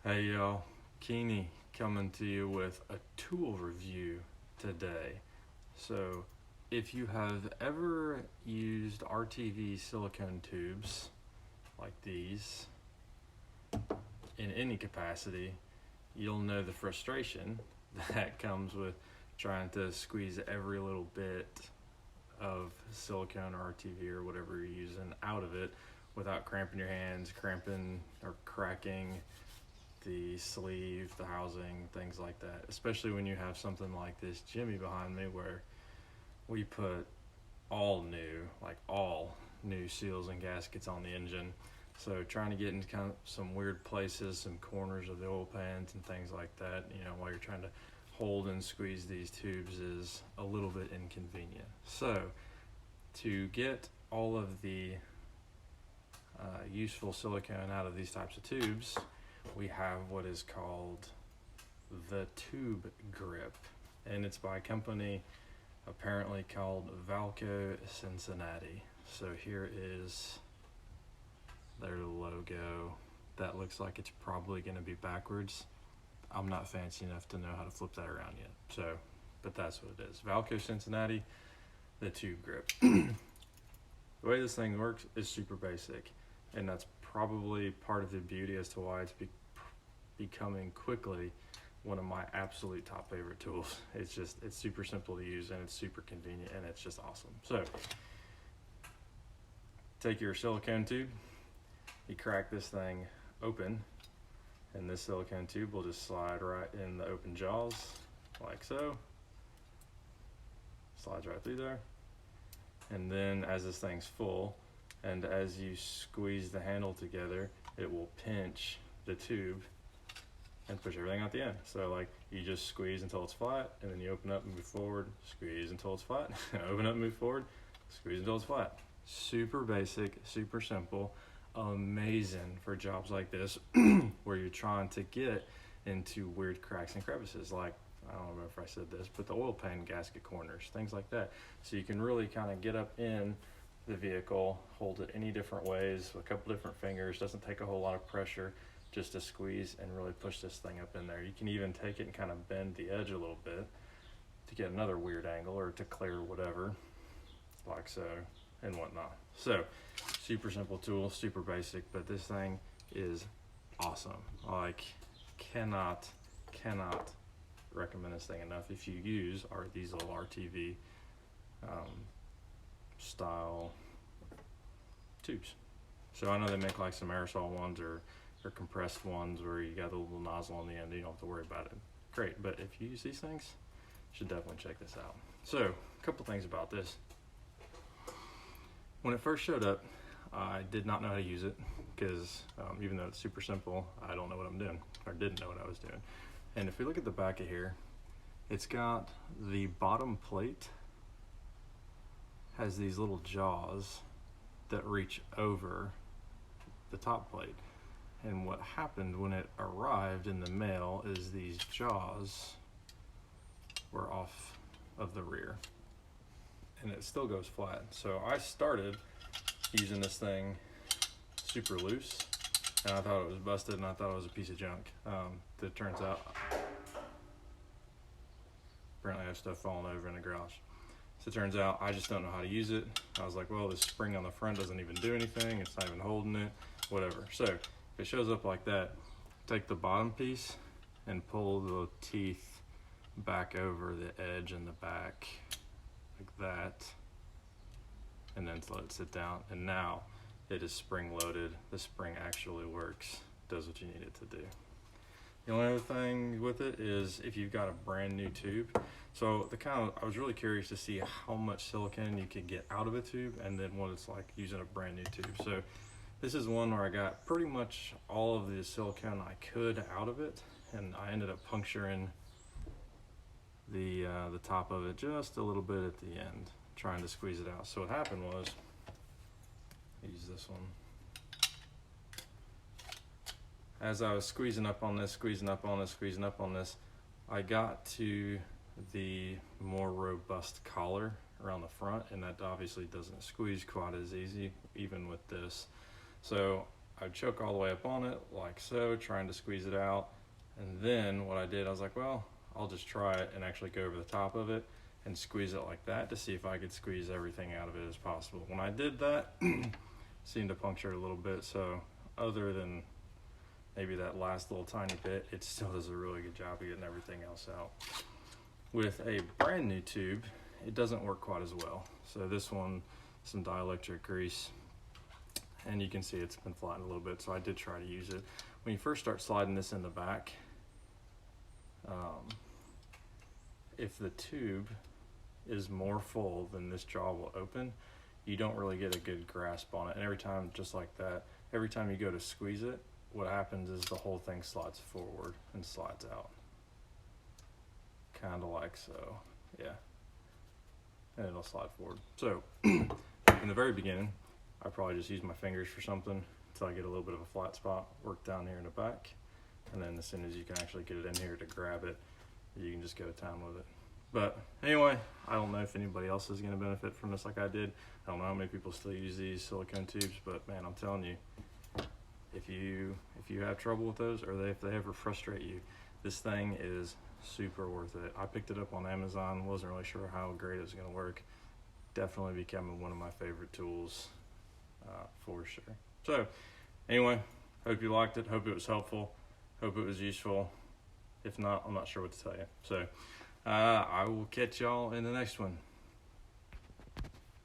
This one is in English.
Hey y'all, Keeney coming to you with a tool review today. So, if you have ever used RTV silicone tubes like these in any capacity, you'll know the frustration that comes with trying to squeeze every little bit of silicone or RTV or whatever you're using out of it without cramping your hands, cramping or cracking the sleeve, the housing, things like that. Especially when you have something like this Jimmy behind me where we put all new seals and gaskets on the engine. So trying to get into kind of some weird places, some corners of the oil pans and things like that, while you're trying to hold and squeeze these tubes is a little bit inconvenient. So to get all of the useful silicone out of these types of tubes, we have what is called the tube grip, and it's by a company apparently called Valco, Cincinnati. So here is their logo. That looks like it's probably going to be backwards. I'm not fancy enough to know how to flip that around yet. So, but that's what it is. Valco, Cincinnati, the tube grip. The way this thing works is super basic, and that's probably part of the beauty as to why it's becoming quickly one of my absolute top favorite tools. It's super simple to use, and it's super convenient, and it's just awesome. So take your silicone tube, you crack this thing open, and this silicone tube will just slide right in the open jaws like so. Slides right through there. And then as this thing's full, and as you squeeze the handle together, it will pinch the tube and push everything out the end. So like you just squeeze until it's flat, and then you open up and move forward, squeeze until it's flat, open up and move forward, squeeze until it's flat. Super basic, super simple, amazing for jobs like this where you're trying to get into weird cracks and crevices, like, I don't remember if I said this, but the oil pan gasket corners, things like that. So you can really kind of get up in the vehicle, hold it any different ways with a couple different fingers. Doesn't take a whole lot of pressure just to squeeze and really push this thing up in there. You can even take it and kind of bend the edge a little bit to get another weird angle or to clear whatever, like so and whatnot. So super simple tool, super basic, but this thing is awesome. Like, cannot recommend this thing enough if you use these little RTV style tubes. So I know they make like some aerosol ones or compressed ones where you got a little nozzle on the end, you don't have to worry about it. Great, but if you use these things, you should definitely check this out. So a couple things about this. When it first showed up, I did not know how to use it because even though it's super simple, I don't know what I'm doing, or didn't know what I was doing. And if we look at the back of here, it's got the bottom plate has these little jaws that reach over the top plate. And what happened when it arrived in the mail is these jaws were off of the rear, and it still goes flat. So I started using this thing super loose, and I thought it was busted, and I thought it was a piece of junk. It turns out, apparently I have stuff falling over in the garage. So it turns out I just don't know how to use it. I was like, well, this spring on the front doesn't even do anything. It's not even holding it, whatever. So if it shows up like that, take the bottom piece and pull the teeth back over the edge and the back like that, and then let it sit down. And now it is spring loaded. The spring actually works, does what you need it to do. The only other thing with it is if you've got a brand new tube. So I was really curious to see how much silicone you could get out of a tube, and then what it's like using a brand new tube. So this is one where I got pretty much all of the silicone I could out of it, and I ended up puncturing the top of it just a little bit at the end, trying to squeeze it out. So what happened was, use this one. As I was squeezing up on this, I got to the more robust collar around the front, and that obviously doesn't squeeze quite as easy even with this. So I would choke all the way up on it like so, trying to squeeze it out. And then what I did, I was like, well, I'll just try it and actually go over the top of it and squeeze it like that to see if I could squeeze everything out of it as possible. When I did that, seemed to puncture a little bit, so other than maybe that last little tiny bit, it still does a really good job of getting everything else out. With a brand new tube, it doesn't work quite as well. So this one, some dielectric grease, and you can see it's been flattened a little bit, so I did try to use it. When you first start sliding this in the back, if the tube is more full than this jaw will open, you don't really get a good grasp on it. And every time, just like that, every time you go to squeeze it, what happens is the whole thing slides forward and slides out. Kind of like so, yeah. And it'll slide forward. So, in the very beginning, I probably just use my fingers for something until I get a little bit of a flat spot, work down here in the back, and then as soon as you can actually get it in here to grab it, you can just go to town with it. But anyway, I don't know if anybody else is going to benefit from this like I did. I don't know how many people still use these silicone tubes, but man, I'm telling you, if you have trouble with those, or if they ever frustrate you, this thing is super worth it. I picked it up on Amazon, wasn't really sure how great it was going to work. Definitely becoming one of my favorite tools for sure. So anyway, hope you liked it, hope it was helpful, hope it was useful. If not, I'm not sure what to tell you. So I will catch y'all in the next one.